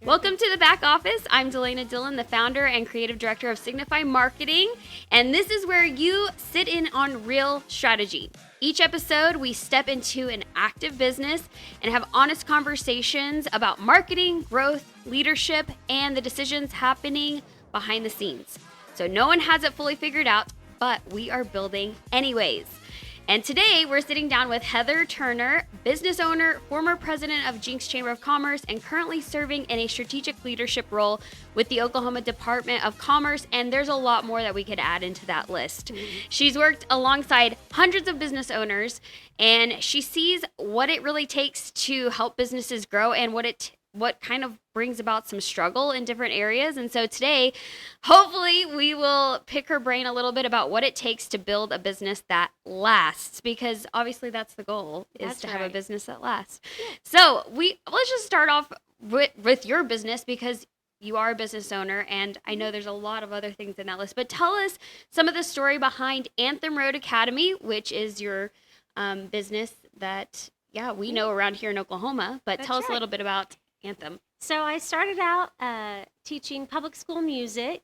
Welcome to the back office. I'm Delana Dillon, the founder and creative director of Signify Marketing, and this is where you sit in on real strategy. Each episode, we step into an active business and have honest conversations about marketing, growth, leadership, and the decisions happening behind the scenes. So no one has it fully figured out, but we are building anyways. And today we're sitting down with Heather Turner, business owner, former president of Jenks Chamber of Commerce, and currently serving in a strategic leadership role with the Oklahoma Department of Commerce. And there's a lot more that we could add into that list. She's worked alongside hundreds of business owners, and she sees what it really takes to help businesses grow and what kind of brings about some struggle in different areas. And so today, hopefully we will pick her brain a little bit about what it takes to build a business that lasts, because obviously that's the goal, is to have a business that lasts. Yeah. So let's just start off with your business, because you are a business owner, and I know there's a lot of other things in that list, but tell us some of the story behind Anthem Road Academy, which is your business that, we know around here in Oklahoma, but tell us a little bit about Anthem. So I started out teaching public school music,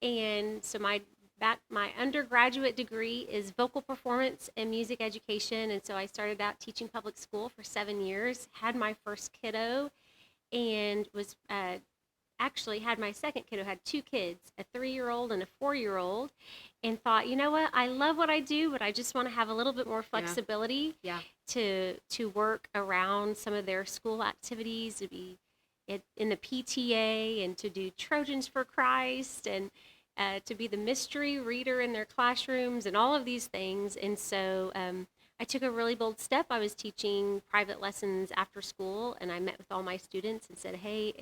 and so my undergraduate degree is vocal performance and music education, and so I started out teaching public school for 7 years, had my first kiddo, and was actually had my second kiddo, had two kids, a 3-year-old and a 4-year-old, and thought, you know what, I love what I do, but I just want to have a little bit more flexibility to work around some of their school activities, to be in the PTA and to do Trojans for Christ and to be the mystery reader in their classrooms and all of these things. And so I took a really bold step. I was teaching private lessons after school, and I met with all my students and said, hey,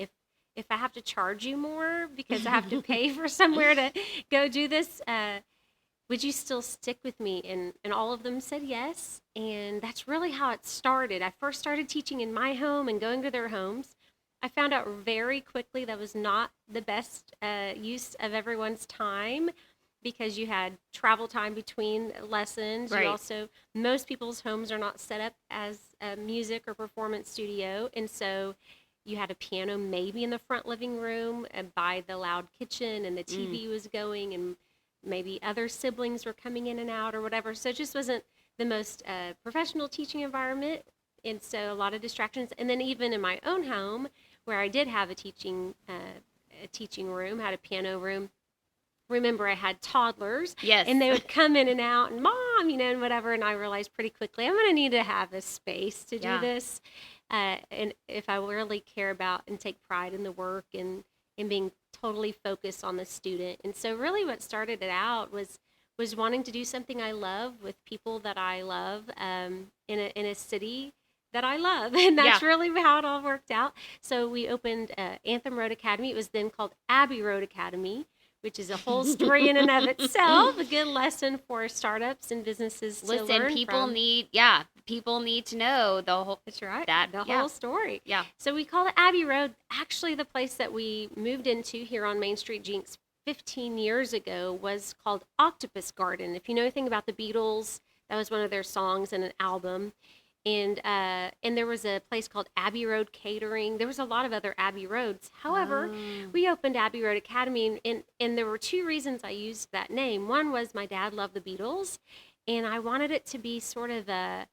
if I have to charge you more because I have to pay for somewhere to go do this, would you still stick with me? And all of them said yes. And that's really how it started. I first started teaching in my home and going to their homes. I found out very quickly that was not the best use of everyone's time, because you had travel time between lessons. Right. You also, most people's homes are not set up as a music or performance studio. And so you had a piano maybe in the front living room and by the loud kitchen, and the TV was going, and maybe other siblings were coming in and out or whatever. So it just wasn't the most professional teaching environment. And so a lot of distractions. And then even in my own home, where I did have a teaching room, had a piano room. Remember, I had toddlers. Yes. And they would come in and out, and mom, and whatever. And I realized pretty quickly, I'm going to need to have a space to do this. And if I really care about and take pride in the work and being totally focused on the student. And so really what started it out was wanting to do something I love with people that I love in a city that I love. And that's really how it all worked out. So we opened Anthem Road Academy. It was then called Abbey Road Academy, which is a whole story in and of itself. A good lesson for startups and businesses to learn from. People need to know the whole. That's right. The whole story. Yeah. So we call it Abbey Road. Actually, the place that we moved into here on Main Street, Jenks, 15 years ago was called Octopus Garden. If you know anything about the Beatles, that was one of their songs in an album. And there was a place called Abbey Road Catering. There was a lot of other Abbey Roads. However, we opened Abbey Road Academy, and there were two reasons I used that name. One was my dad loved the Beatles, and I wanted it to be sort of a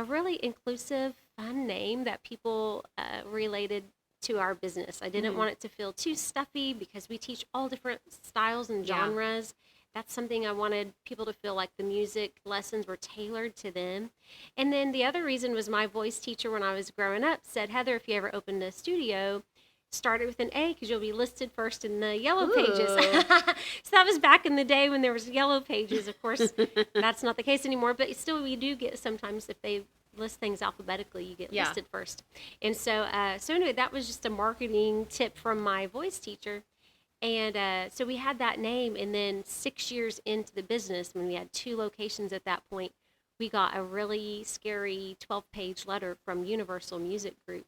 really inclusive, fun name that people related to our business. I didn't want it to feel too stuffy, because we teach all different styles and genres. That's something I wanted people to feel like the music lessons were tailored to them. And then the other reason was my voice teacher when I was growing up said, Heather, if you ever opened a studio, start it with an A, because you'll be listed first in the yellow pages. So that was back in the day when there was yellow pages. Of course, that's not the case anymore, but still we do get sometimes, if they list things alphabetically, you get listed first. And so anyway, that was just a marketing tip from my voice teacher. And so we had that name, and then 6 years into the business, when we had 2 locations at that point, we got a really scary 12-page letter from Universal Music Group,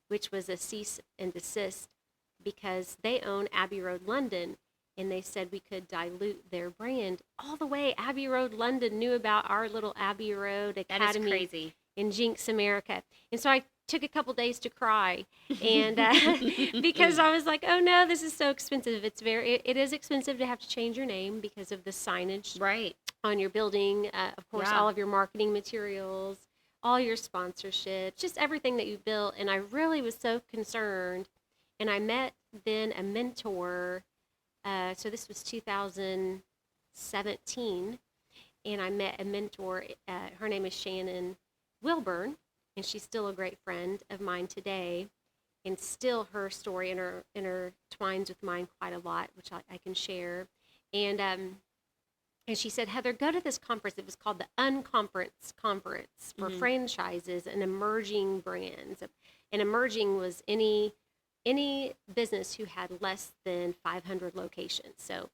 which was a cease and desist, because they own Abbey Road London, and they said we could dilute their brand all the way. Abbey Road London knew about our little Abbey Road Academy. That is crazy. In Jenks, America. And so I took a couple days to cry, and because I was like, oh no, this is so expensive. It is expensive to have to change your name because of the signage Right. on your building. Of course, Yeah. all of your marketing materials, all your sponsorships, just everything that you built. And I really was so concerned. And I met then a mentor. So this was 2017, and I met a mentor. Her name is Shannon Wilburn, and she's still a great friend of mine today. And still her story intertwines with mine quite a lot, which I can share. And she said, Heather, go to this conference. It was called the Unconference Conference for franchises and emerging brands. And emerging was any business who had less than 500 locations. So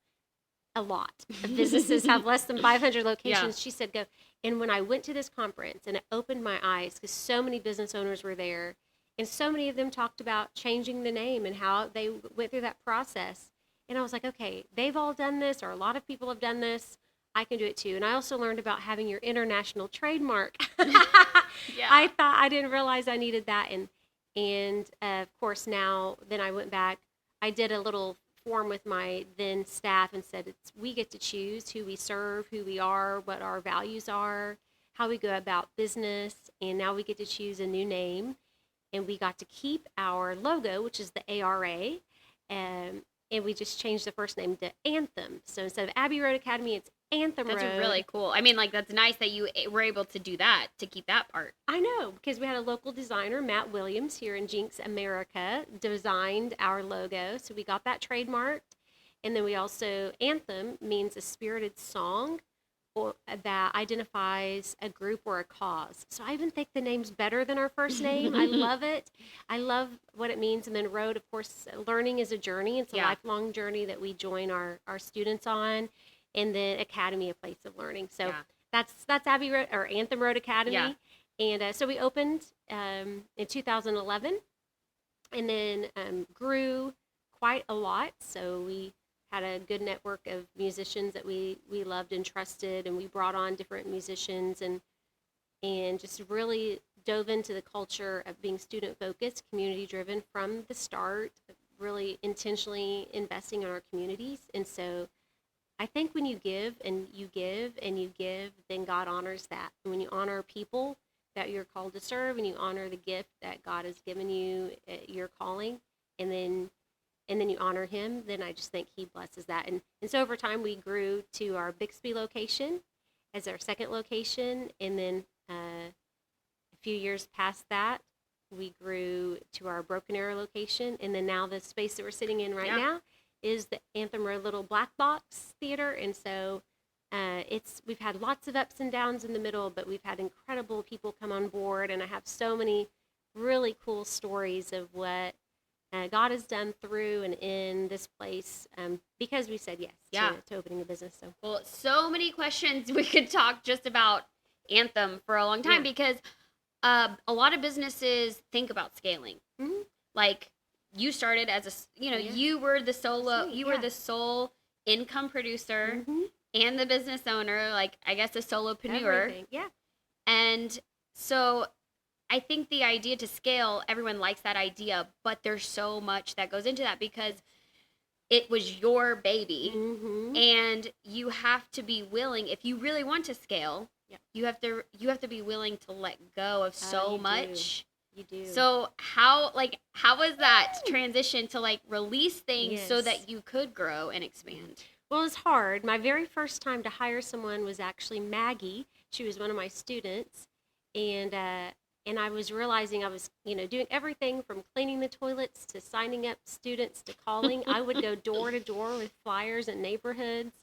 a lot of businesses have less than 500 locations. Yeah. She said, go. And when I went to this conference, and it opened my eyes because so many business owners were there, and so many of them talked about changing the name and how they went through that process. And I was like, okay, they've all done this, or a lot of people have done this. I can do it too. And I also learned about having your international trademark. Yeah. I didn't realize I needed that. And of course then I went back. I did a little form with my then staff and said, we get to choose who we serve, who we are, what our values are, how we go about business. And now we get to choose a new name. And we got to keep our logo, which is the ARA. And we just changed the first name to Anthem. So instead of Abbey Road Academy, it's Anthem Road. That's really cool. I mean, like, that's nice that you were able to do that, to keep that part. I know, because we had a local designer, Matt Williams, here in Jenks, America, designed our logo. So we got that trademarked. And then we also, Anthem means a spirited song that identifies a group or a cause. So I even think the name's better than our first name. I love it. I love what it means. And then Road, of course, learning is a journey. It's a lifelong journey that we join our students on. And then Academy, a place of learning. So that's Abbey Road, or Anthem Road Academy. Yeah. And so we opened in 2011, and then grew quite a lot. So we had a good network of musicians that we loved and trusted, and we brought on different musicians and just really dove into the culture of being student-focused, community-driven from the start, really intentionally investing in our communities. And so I think when you give and you give and you give, then God honors that. And when you honor people that you're called to serve, and you honor the gift that God has given you, your calling, and then you honor him, then I just think he blesses that. And so over time, we grew to our Bixby location as our second location. And then a few years past that, we grew to our Broken Arrow location. And then now the space that we're sitting in right now is the Anthem Road Little Black Box Theater. And so we've had lots of ups and downs in the middle, but we've had incredible people come on board. And I have so many really cool stories of what God has done through and in this place because we said yes to opening a business. So, well, so many questions. We could talk just about Anthem for a long time because a lot of businesses think about scaling. Mm-hmm. Like, you started as you were the were the sole income producer and the business owner, like, I guess a solopreneur. Everything. Yeah. And so I think the idea to scale, everyone likes that idea, but there's so much that goes into that because it was your baby, and you have to be willing, if you really want to scale, you have to be willing to let go of so much. You do. So how was that transition to, like, release things so that you could grow and expand? Well, it's hard. My very first time to hire someone was actually Maggie. She was one of my students, and I was realizing I was, doing everything from cleaning the toilets to signing up students to calling. I would go door to door with flyers in neighborhoods,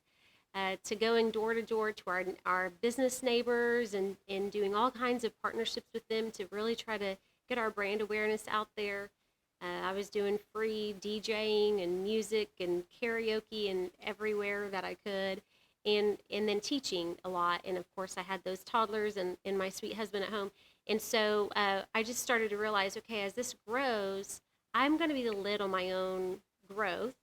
to going door to door to our business neighbors and doing all kinds of partnerships with them to really try to get our brand awareness out there. I was doing free DJing and music and karaoke and everywhere that I could, and then teaching a lot. And of course, I had those toddlers and my sweet husband at home. And so I just started to realize, okay, as this grows, I'm going to be the lid on my own growth.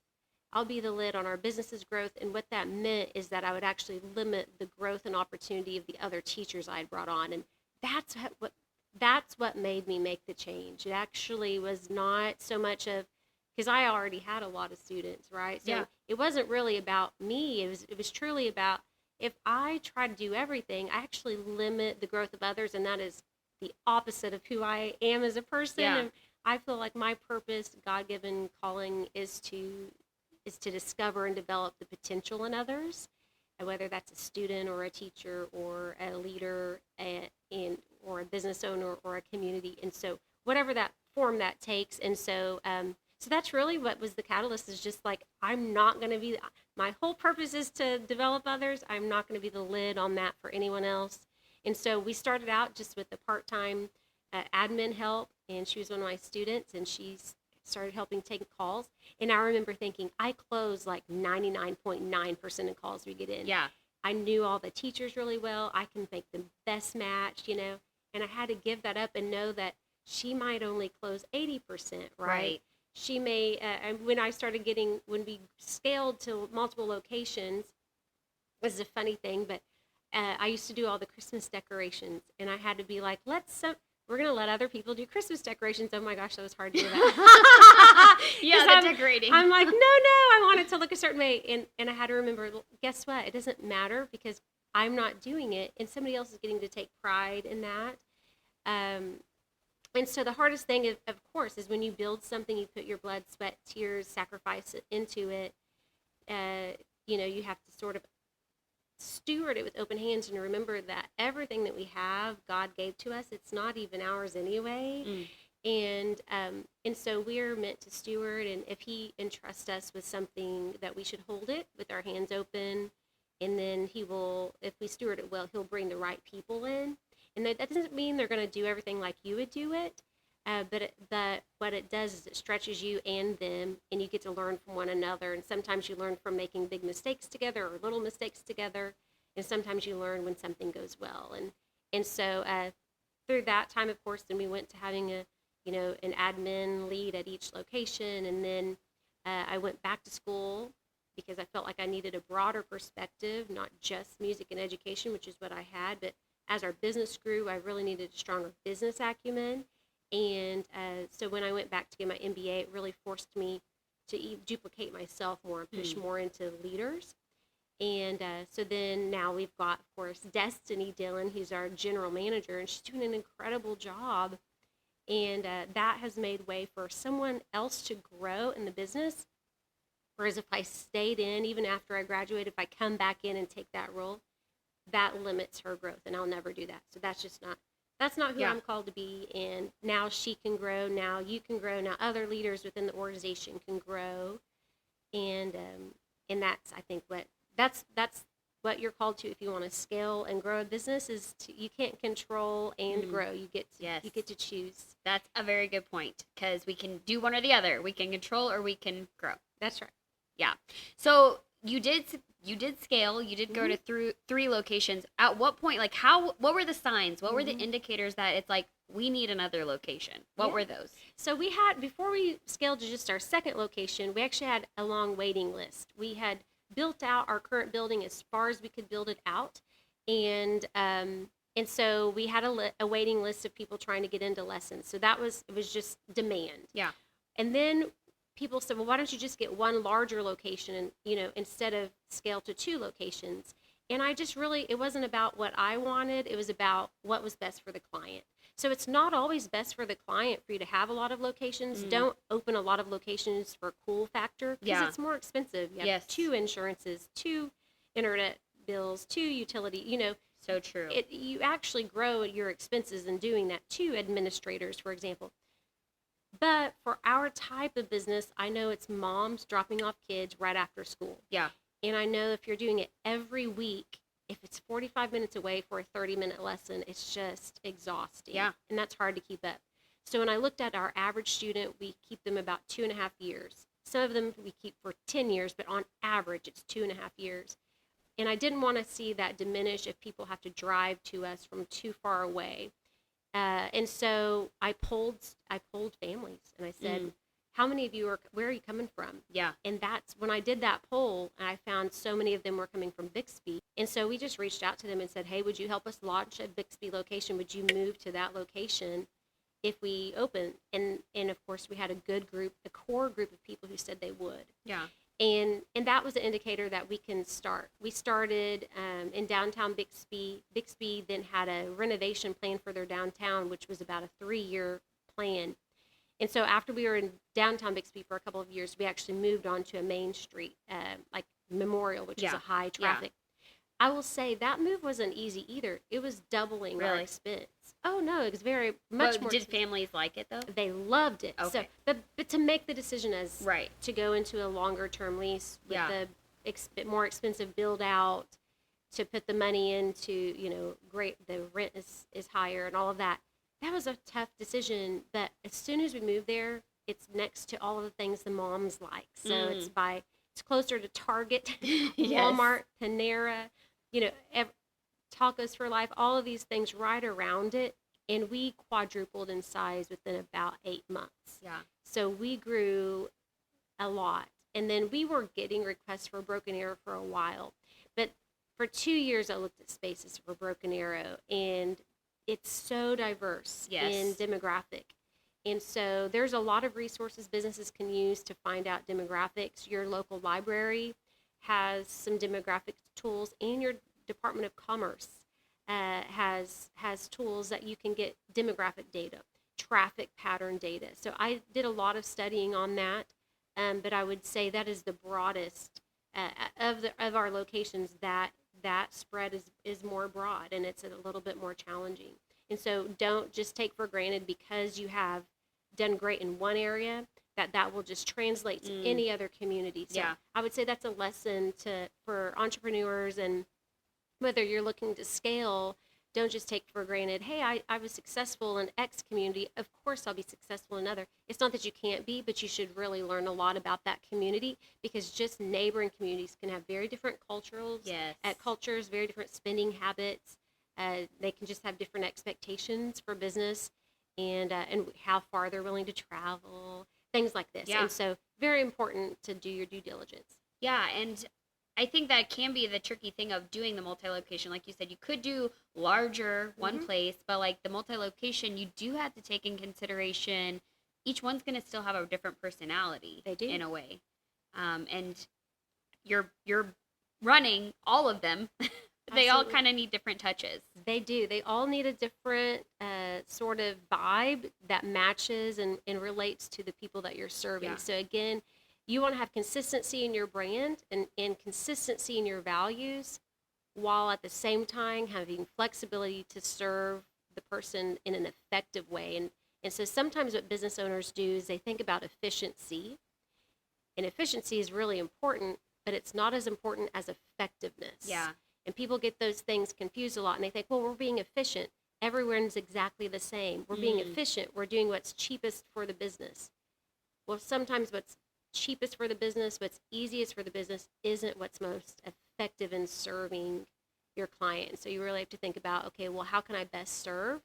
I'll be the lid on our business's growth. And what that meant is that I would actually limit the growth and opportunity of the other teachers I had brought on. And that's what that's what made me make the change. It actually was not so much of, because I already had a lot of students, right? So it wasn't really about me. It was truly about, if I try to do everything, I actually limit the growth of others, and that is the opposite of who I am as a person. Yeah. And I feel like my purpose, God-given calling, is to discover and develop the potential in others, and whether that's a student or a teacher or a leader or a business owner or a community. And so whatever that form that takes. And so so that's really what was the catalyst, is just like, I'm not going to be, my whole purpose is to develop others. I'm not going to be the lid on that for anyone else. And so we started out just with the part-time admin help, and she was one of my students, and she started helping take calls. And I remember thinking, I close like 99.9% of calls we get in. Yeah. I knew all the teachers really well. I can make the best match, and I had to give that up and know that she might only close 80%, right? She may, when we scaled to multiple locations, this is a funny thing, but I used to do all the Christmas decorations, and I had to be like, we're going to let other people do Christmas decorations. Oh my gosh, that was hard to do that. Yeah, the decorating. I'm like, no, I want it to look a certain way. And I had to remember, well, guess what? It doesn't matter, because I'm not doing it, and somebody else is getting to take pride in that. And so the hardest thing, of course, is when you build something, you put your blood, sweat, tears, sacrifice into it. You have to sort of steward it with open hands, and remember that everything that we have, God gave to us. It's not even ours anyway. And so we're meant to steward, and if he entrusts us with something, that we should hold it with our hands open, and then he will, if we steward it well, he'll bring the right people in. And that doesn't mean they're going to do everything like you would do it, but what it does is it stretches you and them, and you get to learn from one another. And sometimes you learn from making big mistakes together or little mistakes together, and sometimes you learn when something goes well. And so through that time, of course, then we went to having an admin lead at each location, and then I went back to school because I felt like I needed a broader perspective, not just music and education, which is what I had, but as our business grew, I really needed a stronger business acumen. And so when I went back to get my MBA, it really forced me to duplicate myself more and push more into leaders. And so then now we've got, of course, Destiny Dillon, who's our general manager, and she's doing an incredible job. And that has made way for someone else to grow in the business. Whereas if I stayed in, even after I graduated, if I come back in and take that role, that limits her growth, and I'll never do that. So that's not who I'm called to be. And now she can grow. Now you can grow. Now other leaders within the organization can grow. And that's, I think, that's what you're called to if you want to scale and grow a business, is you can't control and grow. You get to choose. That's a very good point, because we can do one or the other. We can control or we can grow. That's right. Yeah. So you did scale. You did go to three locations. At what point, like what were the signs? What were the indicators that it's like, we need another location? What were those? So we had, before we scaled to just our second location, we actually had a long waiting list. We had built out our current building as far as we could build it out. And so we had a waiting list of people trying to get into lessons. So it was just demand. Yeah. And then people said, well, why don't you just get one larger location and, instead of scale to 2 locations? And I just really, it wasn't about what I wanted. It was about what was best for the client. So it's not always best for the client for you to have a lot of locations. Don't open a lot of locations for cool factor, because it's more expensive. You have 2 insurances, 2 internet bills, 2 utility, So true. You actually grow your expenses in doing that. 2 administrators, for example. But for our type of business, I know it's moms dropping off kids right after school. Yeah. And I know if you're doing it every week, if it's 45 minutes away for a 30-minute lesson, it's just exhausting. Yeah. And that's hard to keep up. So when I looked at our average student, we keep them about 2.5 years. Some of them we keep for 10 years, but on average, it's 2.5 years. And I didn't want to see that diminish if people have to drive to us from too far away. And so I polled families, and I said, how many of you where are you coming from? Yeah. And that's when I did that poll, and I found so many of them were coming from Bixby. And so we just reached out to them and said, hey, would you help us launch a Bixby location? Would you move to that location if we open? And of course, we had a core group of people who said they would. Yeah. And that was an indicator that we can start. We started in downtown Bixby. Bixby then had a renovation plan for their downtown, which was about a 3-year plan. And so after we were in downtown Bixby for a couple of years, we actually moved on to a main street, like Memorial, which is a high traffic. I will say that move wasn't easy either. It was doubling our expense. Oh, no, it was very much more. Did families like it, though? They loved it. Okay. So, but to make the decision as Right. to go into a longer-term lease with the more expensive build-out, to put the money into, the rent is higher and all of that, that was a tough decision. But as soon as we moved there, it's next to all of the things the moms like. So it's closer to Target, Walmart, Panera, Tacos for Life, all of these things right around it. And we quadrupled in size within about 8 months. Yeah. So we grew a lot. And then we were getting requests for Broken Arrow for a while. But for 2 years, I looked at spaces for Broken Arrow, and it's so diverse in demographic. And so there's a lot of resources businesses can use to find out demographics. Your local library has some demographic tools, and your Department of Commerce has tools that you can get demographic data, traffic pattern data. So I did a lot of studying on that, but I would say that is the broadest of our locations. That spread is more broad, and it's a little bit more challenging. And so don't just take for granted because you have done great in one area that will just translate to any other community. So I would say that's a lesson for entrepreneurs, and whether you're looking to scale, don't just take for granted, hey, I was successful in X community, of course I'll be successful in another. It's not that you can't be, but you should really learn a lot about that community, because just neighboring communities can have very different cultures, very different spending habits. They can just have different expectations for business, and how far they're willing to travel, things like this. And so very important to do your due diligence. Yeah, and I think that can be the tricky thing of doing the multi-location. Like you said, you could do larger one place, but like the multi-location, you do have to take in consideration each one's going to still have a different personality. They do. In a way. And you're running all of them. They all kind of need different touches. They do. They all need a different sort of vibe that matches and relates to the people that you're serving. Yeah. So again, you want to have consistency in your brand and consistency in your values, while at the same time having flexibility to serve the person in an effective way. And so sometimes what business owners do is they think about efficiency. And efficiency is really important, but it's not as important as effectiveness. Yeah. And people get those things confused a lot, and they think, well, we're being efficient. Everyone's exactly the same. We're being efficient. We're doing what's cheapest for the business. Well, sometimes what's cheapest for the business, what's easiest for the business, isn't what's most effective in serving your client. So you really have to think about, okay, well, how can I best serve?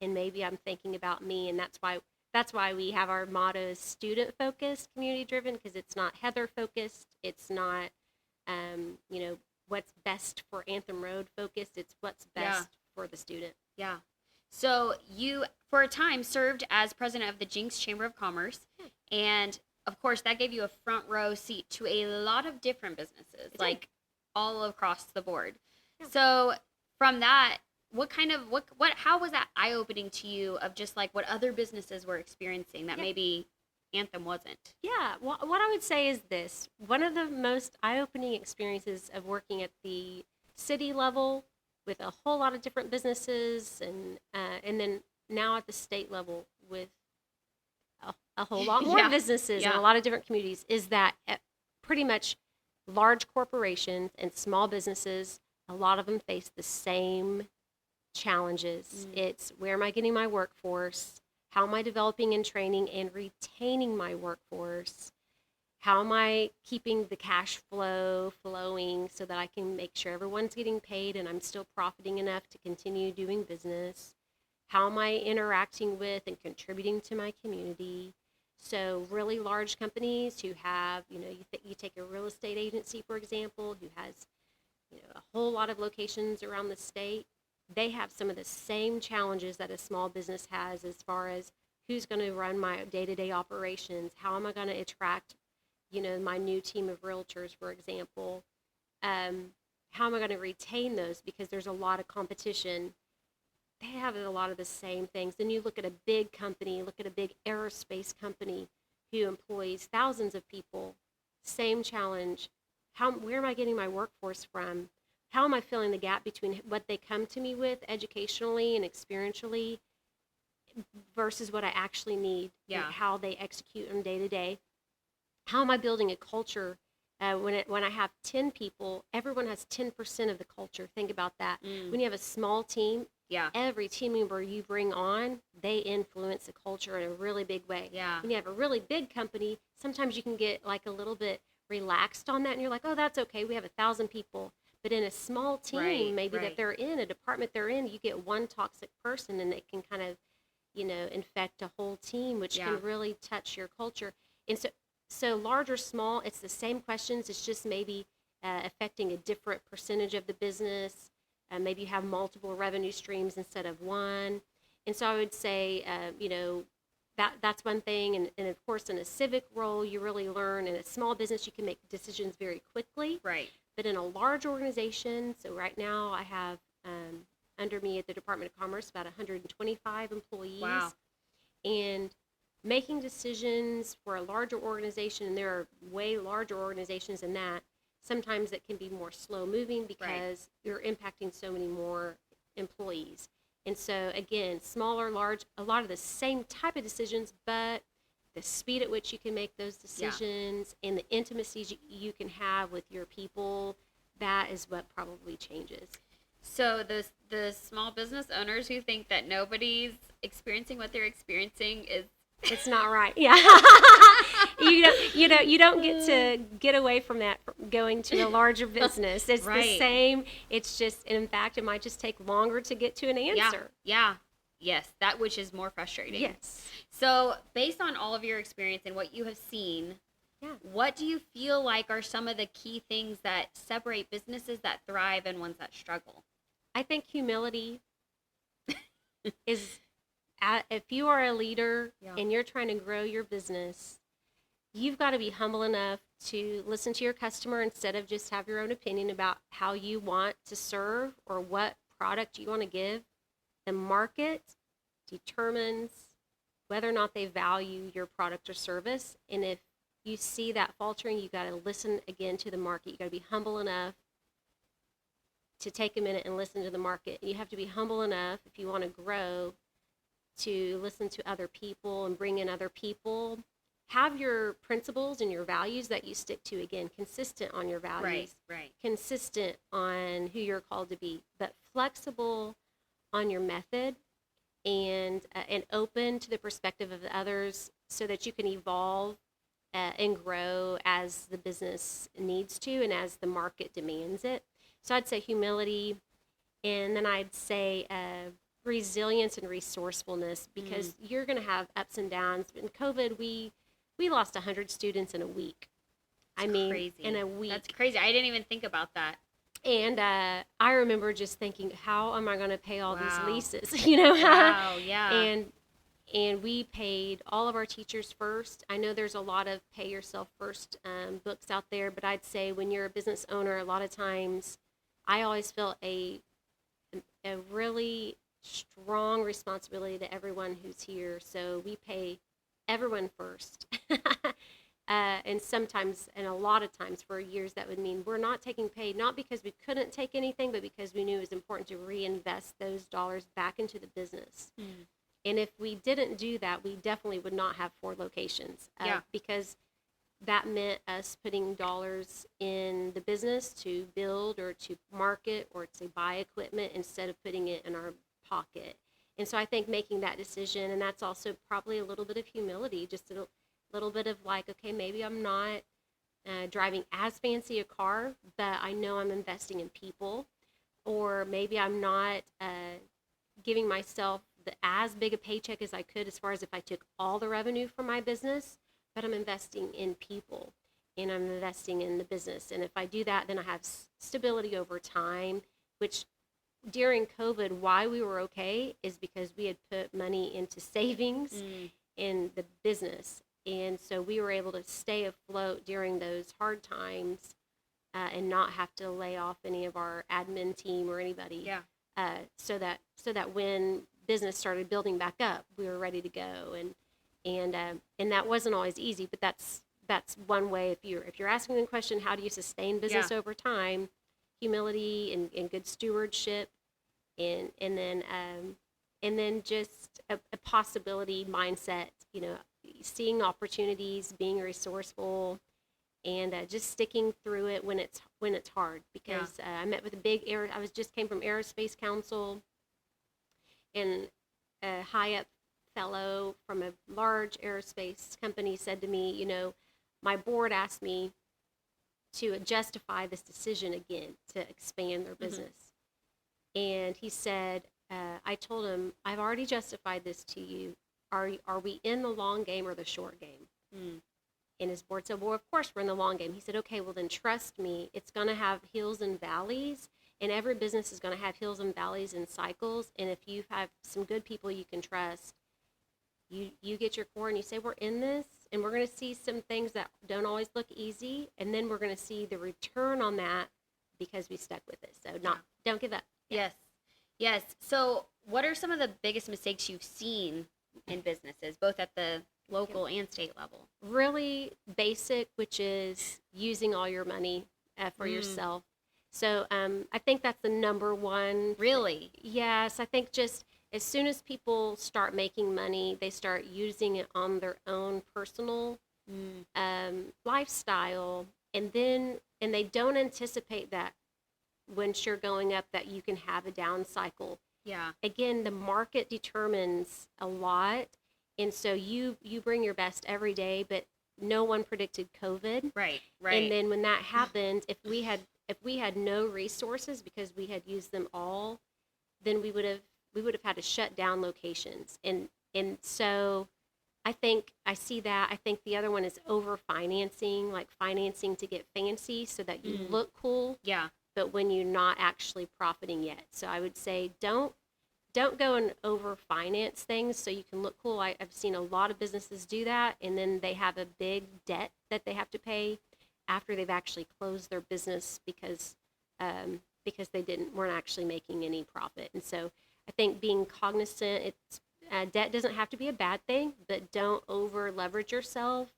And maybe I'm thinking about me, and that's why we have our motto is student-focused, community-driven, because it's not Heather-focused. It's not, what's best for Anthem Road focused. It's what's best for the student. Yeah. So you, for a time, served as president of the Jenks Chamber of Commerce, and of course that gave you a front row seat to a lot of different businesses, like all across the board. Yeah. So from that, how was that eye-opening to you of just like what other businesses were experiencing that maybe Anthem wasn't? Yeah, well, what I would say is this. One of the most eye-opening experiences of working at the city level with a whole lot of different businesses, and then now at the state level with a whole lot more businesses and a lot of different communities, is that pretty much large corporations and small businesses, a lot of them face the same challenges. It's, where am I getting my workforce? How am I developing and training and retaining my workforce? How am I keeping the cash flow flowing so that I can make sure everyone's getting paid and I'm still profiting enough to continue doing business? How am I interacting with and contributing to my community? So really large companies who have, you take a real estate agency, for example, who has, a whole lot of locations around the state. They have some of the same challenges that a small business has as far as who's going to run my day-to-day operations, how am I going to attract, my new team of realtors, for example. How am I going to retain those, because there's a lot of competition. They have a lot of the same things. Then you look at a big company, look at a big aerospace company who employs thousands of people, same challenge. Where am I getting my workforce from? How am I filling the gap between what they come to me with educationally and experientially versus what I actually need, and how they execute on day to day? How am I building a culture? When I have 10 people, everyone has 10% of the culture. Think about that. When you have a small team, every team member you bring on, they influence the culture in a really big way. When you have a really big company, sometimes you can get like a little bit relaxed on that, and you're like, oh, that's okay. We have 1,000 people. But in a small team, that they're in, a department they're in, you get one toxic person, and it can kind of, infect a whole team, which can really touch your culture. And so large or small, it's the same questions. It's just maybe affecting a different percentage of the business. Maybe you have multiple revenue streams instead of one. And so I would say, that's one thing. And of course, in a civic role, you really learn. In a small business, you can make decisions very quickly. Right. But in a large organization, so right now I have under me at the Department of Commerce about 125 employees. Wow. And making decisions for a larger organization, and there are way larger organizations than that, sometimes it can be more slow moving because you're impacting so many more employees. And so again, smaller, large, a lot of the same type of decisions, but the speed at which you can make those decisions and the intimacy you can have with your people, that is what probably changes. So the small business owners who think that nobody's experiencing what they're experiencing it's not right. Yeah. You don't get to get away from that going to a larger business. It's the same. It's just, in fact, it might just take longer to get to an answer. Yeah. Yes, that which is more frustrating. Yes. So based on all of your experience and what you have seen, what do you feel like are some of the key things that separate businesses that thrive and ones that struggle? I think humility is... If you are a leader and you're trying to grow your business, you've got to be humble enough to listen to your customer instead of just have your own opinion about how you want to serve or what product you want to give. The market determines whether or not they value your product or service. And if you see that faltering, you got to listen again to the market. You got to be humble enough to take a minute and listen to the market. You have to be humble enough, if you want to grow, to listen to other people and bring in other people. Have your principles and your values that you stick to, again, consistent on your values, consistent on who you're called to be, but flexible on your method and open to the perspective of others so that you can evolve and grow as the business needs to and as the market demands it. So I'd say humility, and then I'd say resilience and resourcefulness, because you're going to have ups and downs. In COVID, we lost 100 students in a week. Crazy. In a week. That's crazy. I didn't even think about that. And I remember just thinking, how am I going to pay all these leases? Wow, yeah. And we paid all of our teachers first. I know there's a lot of pay yourself first books out there, but I'd say when you're a business owner, a lot of times I always felt a really strong responsibility to everyone who's here. So we pay everyone first. And sometimes, and a lot of times for years, that would mean we're not taking pay, not because we couldn't take anything, but because we knew it was important to reinvest those dollars back into the business. And if we didn't do that, we definitely would not have 4 locations. Because that meant us putting dollars in the business to build or to market or to buy equipment instead of putting it in our pocket. And so I think making that decision, and that's also probably a little bit of humility, just a little bit of like, okay, maybe I'm not driving as fancy a car, but I know I'm investing in people. Or maybe I'm not giving myself as big a paycheck as I could as far as if I took all the revenue from my business, but I'm investing in people and I'm investing in the business. And if I do that, then I have stability over time, which during COVID, why we were okay is because we had put money into savings in the business. And so we were able to stay afloat during those hard times and not have to lay off any of our admin team or anybody. Yeah. So that when business started building back up, we were ready to go. And that wasn't always easy, but that's one way. If you're asking the question, how do you sustain business over time? Humility and good stewardship, and then just a possibility mindset. Seeing opportunities, being resourceful, and just sticking through it when it's hard. Because I met with I just came from Aerospace Council, and a high up fellow from a large aerospace company said to me, my board asked me to justify this decision again to expand their business. And he said, I told him, I've already justified this to you. Are we in the long game or the short game? And his board said, well, of course we're in the long game. He said, okay, well then trust me, it's going to have hills and valleys, and every business is going to have hills and valleys and cycles. And if you have some good people you can trust, you get your core and you say, we're in this, and we're going to see some things that don't always look easy, and then we're going to see the return on that because we stuck with it. So don't give up. Yes. So what are some of the biggest mistakes you've seen in businesses, both at the local and state level? Really basic, which is using all your money for yourself. So I think that's the number one. Really? Yes. I think just as soon as people start making money, they start using it on their own personal lifestyle. And they don't anticipate that when you're going up that you can have a down cycle. Yeah. Again, the market determines a lot. And so you bring your best every day, but no one predicted COVID. Right. And then when that happened, if we had no resources because we had used them all, then we would have had to shut down locations. And so I think I see that. I think the other one is over financing, like financing to get fancy so that you look cool. Yeah. But when you're not actually profiting yet. So I would say don't go and over finance things so you can look cool. I've seen a lot of businesses do that, and then they have a big debt that they have to pay after they've actually closed their business because they weren't actually making any profit. And so I think being cognizant, debt doesn't have to be a bad thing, but don't over leverage yourself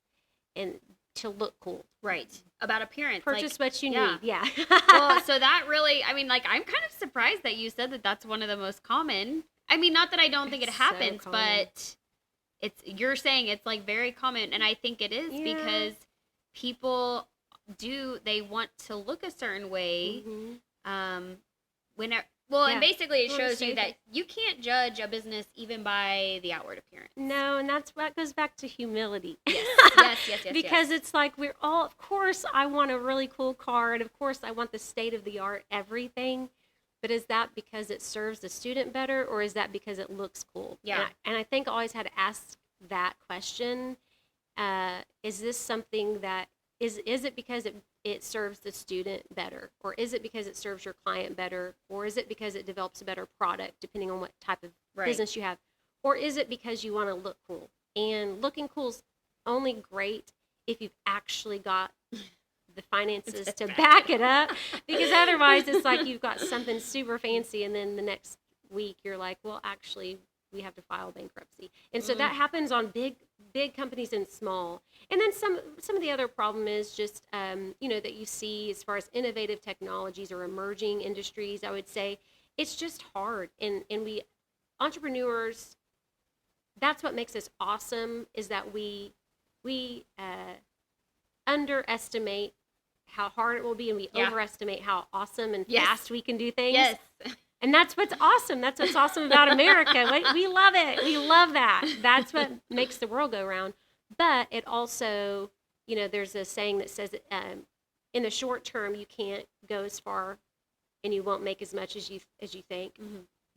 and to look cool. Right. About appearance. Purchase what you need. Yeah. Well, so that really, I'm kind of surprised that you said that that's one of the most common. Not that I don't think it happens, but you're saying it's like very common. And I think it is because people they want to look a certain way. And basically it shows you that you can't judge a business even by the outward appearance. No, and that goes back to humility. Yes. Because it's like of course I want a really cool car, and of course I want the state-of-the-art everything, but is that because it serves the student better, or is that because it looks cool? Yeah. And I think I always had to ask that question. Is this something that, is it because it serves the student better, or is it because it serves your client better, or is it because it develops a better product depending on what type of business you have, or is it because you want to look cool? And looking cool is only great if you've actually got the finances to back it up, because otherwise it's like you've got something super fancy and then the next week you're like, well, actually we have to file bankruptcy. And so that happens on big companies and small. And then some of the other problem is just that you see as far as innovative technologies or emerging industries. I would say it's just hard, and we entrepreneurs, that's what makes us awesome, is that we underestimate how hard it will be, and we overestimate how awesome and fast we can do things. Yes. And that's what's awesome. That's what's awesome about America. We love it. We love that. That's what makes the world go round. But it also, there's a saying that says in the short term, you can't go as far and you won't make as much as you think.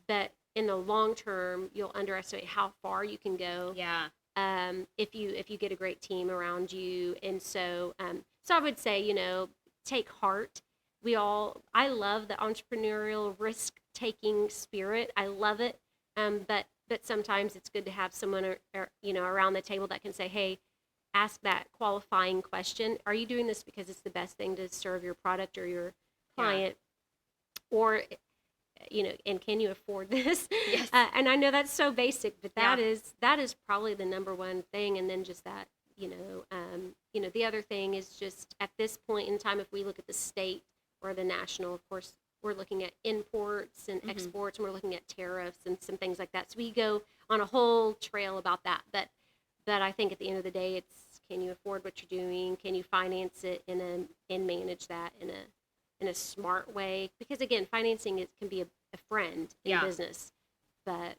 But in the long term, you'll underestimate how far you can go. Yeah. If you get a great team around you. And so I would say, take heart. I love the entrepreneurial risk taking spirit. I love it. But sometimes it's good to have someone around the table that can say, hey, ask that qualifying question. Are you doing this because it's the best thing to serve your product or your client? Yeah. Or, and can you afford this? Yes. And I know that's so basic, but that is probably the number one thing. And then just that, the other thing is just at this point in time, if we look at the state or the national, of course, we're looking at imports and exports, and we're looking at tariffs and some things like that. So we go on a whole trail about that. But I think at the end of the day, it's, can you afford what you're doing? Can you finance it and manage that in a smart way? Because again, financing can be a friend in business, but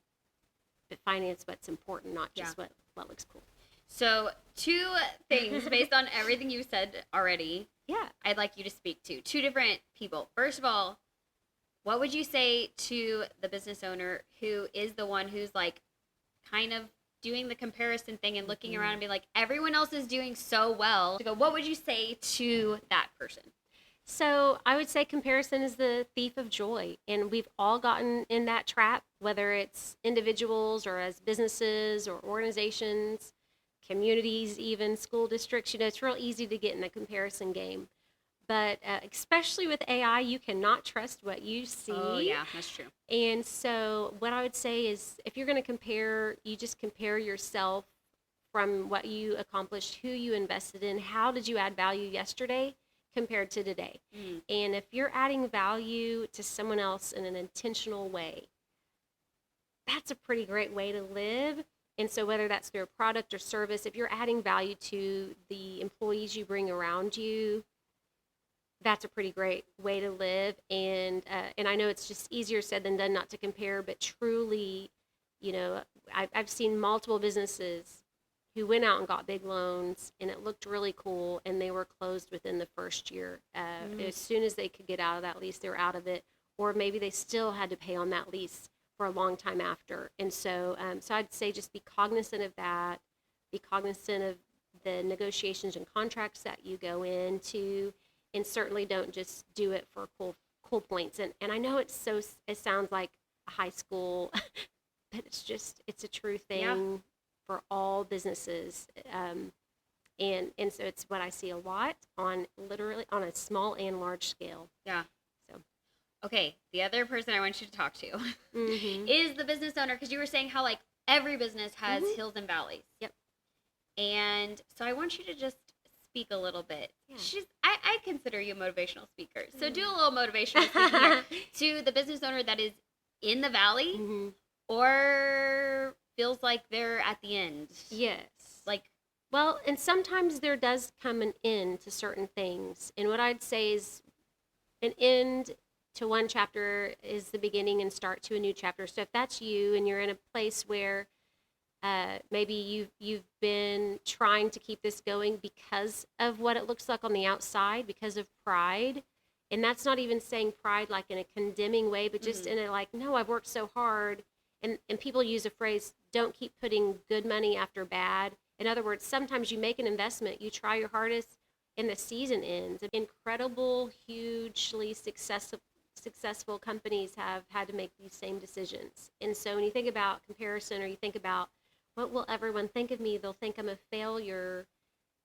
finance what's important, not just what looks cool. So 2 things based on everything you said already. Yeah. I'd like you to speak to 2 different people. First of all, what would you say to the business owner who is the one who's like kind of doing the comparison thing and looking around and be like, everyone else is doing so well? What would you say to that person? So I would say comparison is the thief of joy. And we've all gotten in that trap, whether it's individuals or as businesses or organizations, communities, even school districts. It's real easy to get in a comparison game. But especially with AI, you cannot trust what you see. Oh, yeah, that's true. And so what I would say is if you're going to compare, you just compare yourself from what you accomplished, who you invested in, how did you add value yesterday compared to today. And if you're adding value to someone else in an intentional way, that's a pretty great way to live. And so whether that's through a product or service, if you're adding value to the employees you bring around you, that's a pretty great way to live. And I know it's just easier said than done not to compare, but truly, I've seen multiple businesses who went out and got big loans, and it looked really cool, and they were closed within the first year. As soon as they could get out of that lease, they were out of it, or maybe they still had to pay on that lease for a long time after. And so I'd say just be cognizant of that, be cognizant of the negotiations and contracts that you go into, and certainly don't just do it for cool points. And I know it sounds like a high school, but it's a true thing for all businesses. And so it's what I see a lot literally on a small and large scale. Yeah. So. Okay, the other person I want you to talk to is the business owner, because you were saying how like every business has hills and valleys. Yep. And so I want you to just speak a little bit. Yeah. I consider you a motivational speaker. So do a little motivational speaking here to the business owner that is in the valley or feels like they're at the end. Yes. Well, and sometimes there does come an end to certain things. And what I'd say is an end to one chapter is the beginning and start to a new chapter. So if that's you and you're in a place where maybe you've been trying to keep this going because of what it looks like on the outside, because of pride, and that's not even saying pride like in a condemning way, but just in a like, no, I've worked so hard. And people use a phrase, don't keep putting good money after bad. In other words, sometimes you make an investment, you try your hardest, and the season ends. Incredible, hugely successful companies have had to make these same decisions. And so when you think about comparison, or you think about what will everyone think of me, they'll think I'm a failure.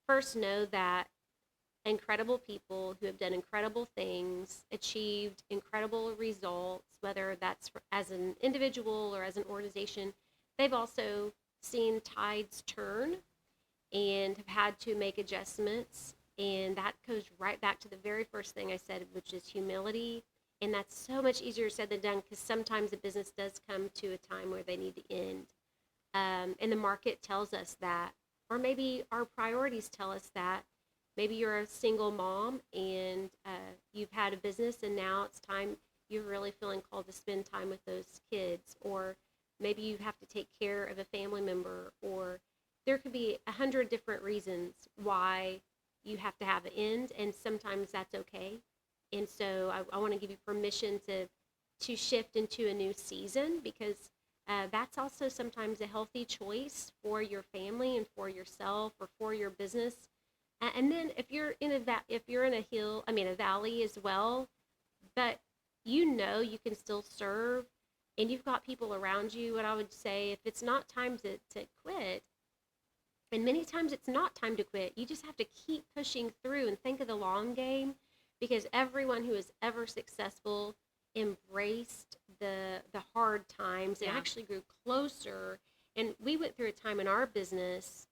First, know that incredible people who have done incredible things, achieved incredible results, whether that's as an individual or as an organization, they've also seen tides turn and have had to make adjustments. And that goes right back to the very first thing I said, which is humility. And that's so much easier said than done, because sometimes a business does come to a time where they need to end. And the market tells us that, or maybe our priorities tell us that. Maybe you're a single mom and you've had a business, and now it's time, you're really feeling called to spend time with those kids. Or maybe you have to take care of a family member, or there could be 100 different reasons why you have to have an end, and sometimes that's okay. And so I want to give you permission to shift into a new season, because that's also sometimes a healthy choice for your family and for yourself or for your business. And then if you're in a valley as well, but you can still serve, and you've got people around you. What I would say, if it's not time to quit, and many times it's not time to quit, you just have to keep pushing through and think of the long game, because everyone who is ever successful embraced the hard times and actually grew closer. And we went through a time in our business,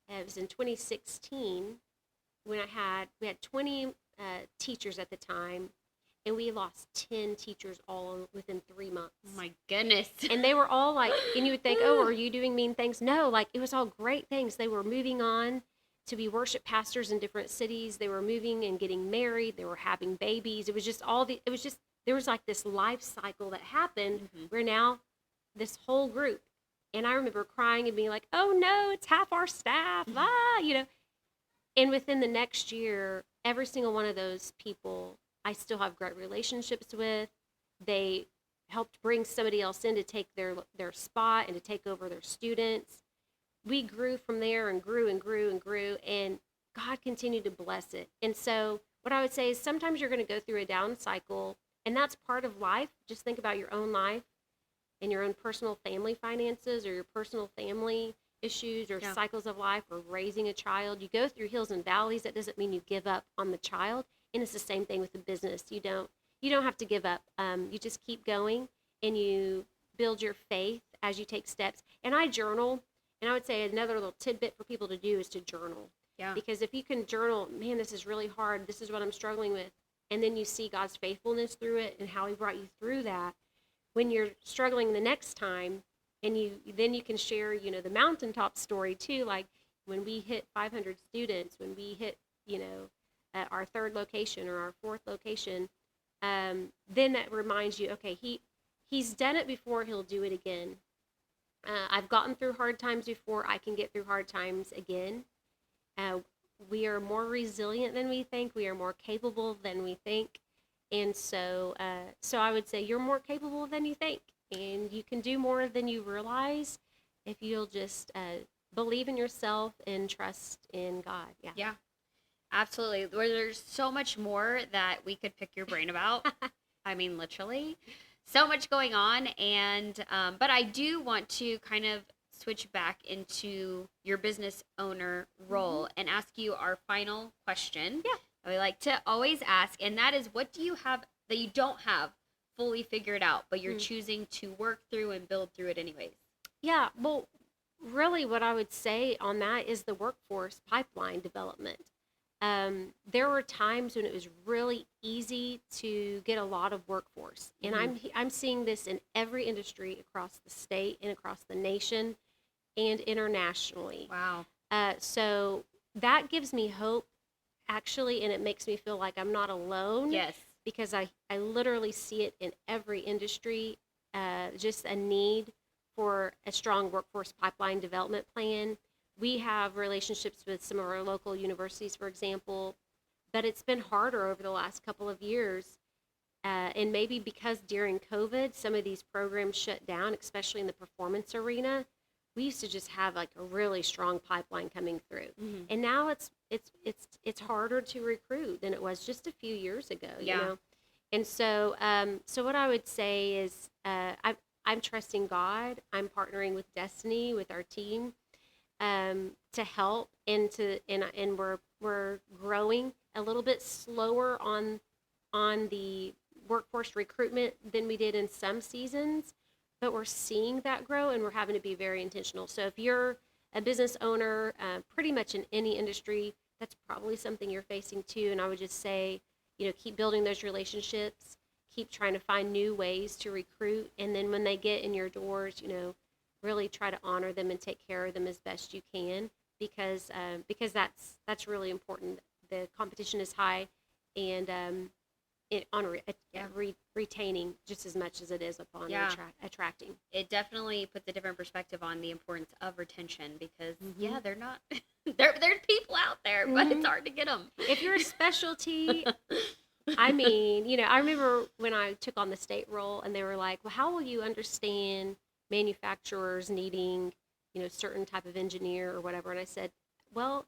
it was in 2016, when we had 20 teachers at the time, and we lost 10 teachers all within 3 months. Oh my goodness. And they were all like, and you would think, oh, are you doing mean things? No, like, it was all great things. They were moving on to be worship pastors in different cities. They were moving and getting married. They were having babies. It was just there was like this life cycle that happened where now this whole group, and I remember crying and being like, oh no, it's half our staff, And within the next year, every single one of those people I still have great relationships with. They helped bring somebody else in to take their spot and to take over their students. We grew from there and grew and grew and grew, and God continued to bless it. And so what I would say is, sometimes you're going to go through a down cycle, and that's part of life. Just think about your own life and your own personal family finances, or your personal family issues, or cycles of life, or raising a child. You go through hills and valleys. That doesn't mean you give up on the child. And it's the same thing with the business. You don't have to give up. You just keep going, and you build your faith as you take steps. And I journal, and I would say another little tidbit for people to do is to journal. Yeah. Because if you can journal, man, this is really hard. This is what I'm struggling with. And then you see God's faithfulness through it and how he brought you through that. When you're struggling the next time, and then you can share, the mountaintop story too. Like when we hit 500 students, when we hit, at our third location or our fourth location, then that reminds you, okay, he's done it before, he'll do it again. I've gotten through hard times before, I can get through hard times again. We are more resilient than we think. We are more capable than we think. And so I would say you're more capable than you think, and you can do more than you realize if you'll just believe in yourself and trust in God. Yeah. Absolutely. There's so much more that we could pick your brain about. I mean, literally, so much going on. And but I do want to kind of switch back into your business owner role and ask you our final question. Yeah. That we like to always ask, and that is, what do you have that you don't have fully figured out, but you're choosing to work through and build through it anyways? Yeah. Well, really, what I would say on that is the workforce pipeline development. There were times when it was really easy to get a lot of workforce, and I'm seeing this in every industry across the state and across the nation and internationally. Wow. So that gives me hope, actually, and it makes me feel like I'm not alone. Yes. Because I literally see it in every industry, just a need for a strong workforce pipeline development plan. We have relationships with some of our local universities, for example, but it's been harder over the last couple of years. And maybe because during COVID, some of these programs shut down, especially in the performance arena. We used to just have like a really strong pipeline coming through. And now it's harder to recruit than it was just a few years ago, you know? And so, so what I would say is, I'm trusting God. I'm partnering with Destiny, with our team, to help, and we're growing a little bit slower on the workforce recruitment than we did in some seasons, but we're seeing that grow, and we're having to be very intentional. So if you're a business owner, pretty much in any industry, that's probably something you're facing too. And I would just say, keep building those relationships, keep trying to find new ways to recruit, and then when they get in your doors, really try to honor them and take care of them as best you can, because that's really important. The competition is high, and retaining just as much as it is upon attracting. It definitely puts a different perspective on the importance of retention, because they're not there's people out there, but it's hard to get them. If you're a specialty, I mean, I remember when I took on the state role and they were like, well, how will you understand manufacturers needing, certain type of engineer or whatever? And I said, well,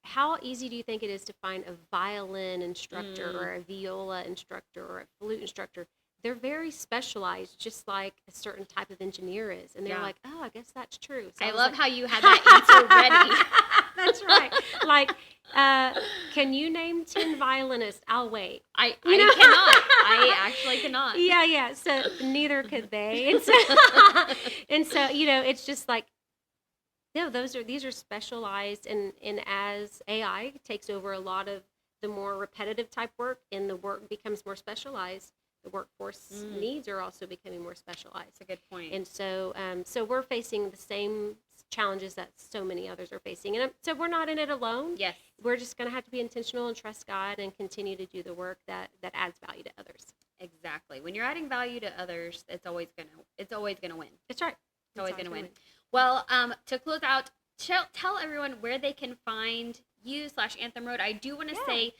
how easy do you think it is to find a violin instructor or a viola instructor or a flute instructor? They're very specialized, just like a certain type of engineer is. And they're like, oh, I guess that's true. So I love how you had that answer ready. That's right. Like, can you name 10 violinists? I'll wait. I cannot. I actually cannot. Yeah. So neither could they. And so, it's just like, no, these are specialized, and as AI takes over a lot of the more repetitive type work and the work becomes more specialized, the workforce needs are also becoming more specialized. That's a good point. And so, so we're facing the same challenges that so many others are facing. And so we're not in it alone. Yes. We're just going to have to be intentional and trust God and continue to do the work that adds value to others. Exactly. When you're adding value to others, it's always gonna win. That's right. It's always gonna win. Well, to close out, tell everyone where they can find you /Anthem Road. I do want to say,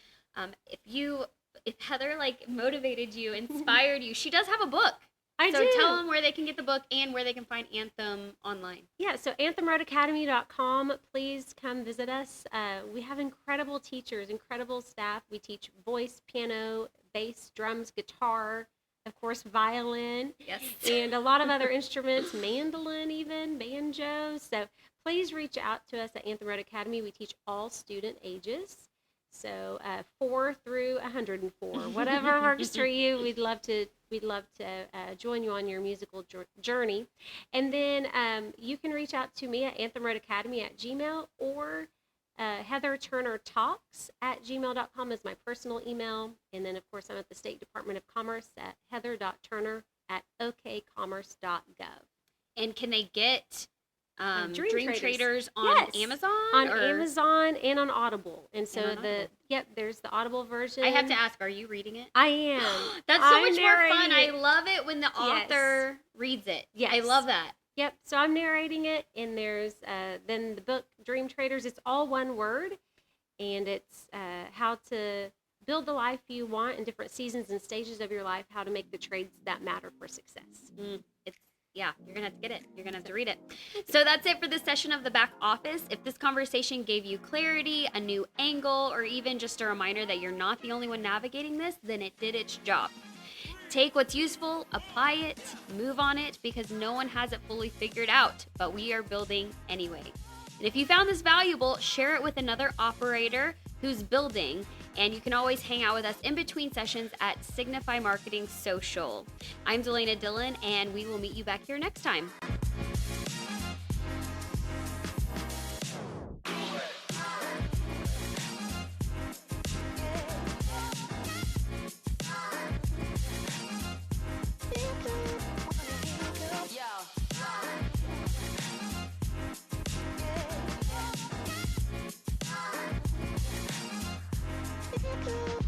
if Heather motivated you, inspired you, she does have a book. I do. So tell them where they can get the book and where they can find Anthem online. Yeah, so anthemroadacademy.com. Please come visit us. We have incredible teachers, incredible staff. We teach voice, piano, bass, drums, guitar, of course, violin. Yes. And a lot of other instruments, mandolin even, banjo. So please reach out to us at Anthem Road Academy. We teach all student ages. So 4 through 104, whatever works for you. We'd love to join you on your musical journey. And then you can reach out to me at anthemroadacademy@gmail.com or heatherturnertalks@gmail.com is my personal email. And then, of course, I'm at the State Department of Commerce at heather.turner@okcommerce.gov. And can they get Dream Traders on Amazon? On Amazon and on Audible. And so there's the Audible version. I have to ask, are you reading it? I am. That's so much more fun. I love it when the author reads it. Yes. I love that. Yep. So I'm narrating it, and there's then the book Dream Traders. It's all one word, and it's how to build the life you want in different seasons and stages of your life, how to make the trades that matter for success. Yeah, you're going to have to get it. You're going to have to read it. So that's it for this session of The Back Office. If this conversation gave you clarity, a new angle, or even just a reminder that you're not the only one navigating this, then it did its job. Take what's useful, apply it, move on it, because no one has it fully figured out, but we are building anyway. And if you found this valuable, share it with another operator who's building, and you can always hang out with us in between sessions at Signify Marketing Social. I'm Delana Dillon, and we will meet you back here next time. Cool.